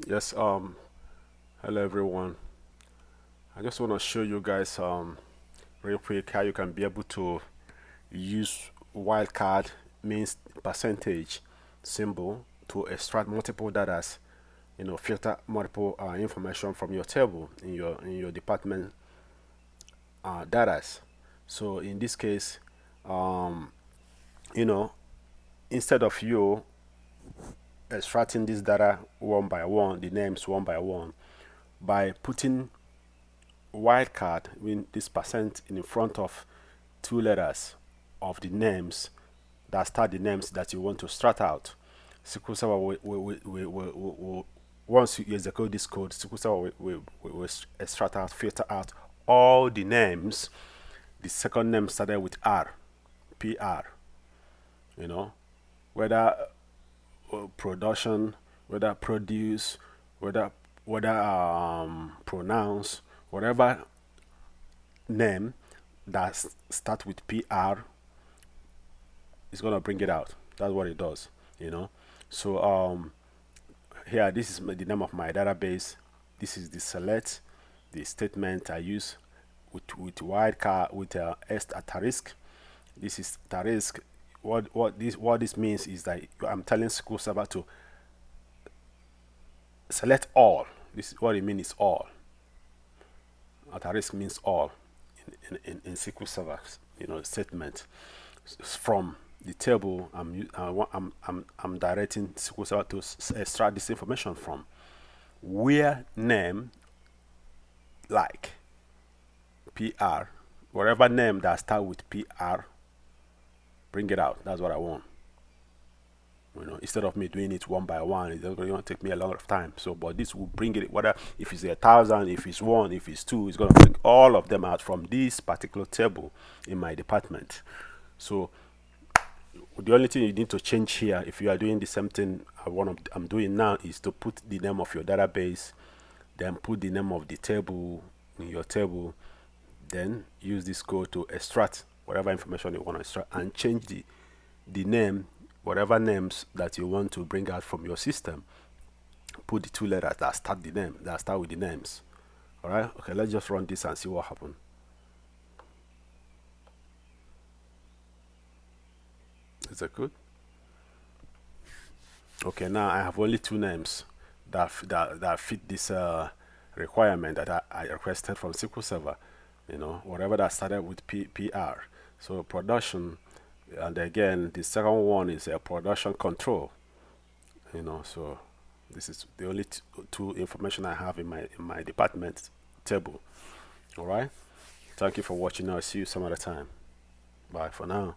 Yes, hello everyone. I just want to show you guys real quick how you can be able to use wildcard, means percentage symbol, to extract multiple datas, filter multiple information from your table in your department datas. So in this case, um, you know, instead of you extracting this data one by one, the names one by one, by putting wildcard, mean this percent in front of two letters of the names that start the names that you want to start out. SQL Server once you execute this code, SQL Server will extract out, filter out all the names. The second name started with R, PR, you know, whether production, whether produce, whether pronounce, whatever name that start with PR is gonna bring it out. That's what it does, you know. So here, this is the name of my database. This is the select, the statement I use with wildcard with asterisk. This is asterisk. What this means is that I'm telling SQL Server to select all. This is what it means is all. Asterisk means all in SQL Server, statement from the table I'm directing SQL Server to extract this information from, where name like PR, whatever name that start with PR, bring it out. That's what I want. Instead of me doing it one by one, it's going to take me a lot of time. So, but this will bring it, whether if it's 1,000, if it's one, if it's two, it's going to bring all of them out from this particular table in my department. So, the only thing you need to change here, if you are doing the same thing I'm doing now, is to put the name of your database, then put the name of the table in your table, then use this code to extract whatever information you want to extract and change the name, whatever names that you want to bring out from your system. Put the two letters that start with the names. All right. Okay. Let's just run this and see what happens. Is that good? Okay. Now I have only two names that fit this requirement that I requested from SQL Server. Whatever that started with PR. So production, and again the second one is a production control. So this is the only two information I have in my department table. All right. Thank you for watching. I'll see you some other time. Bye for now.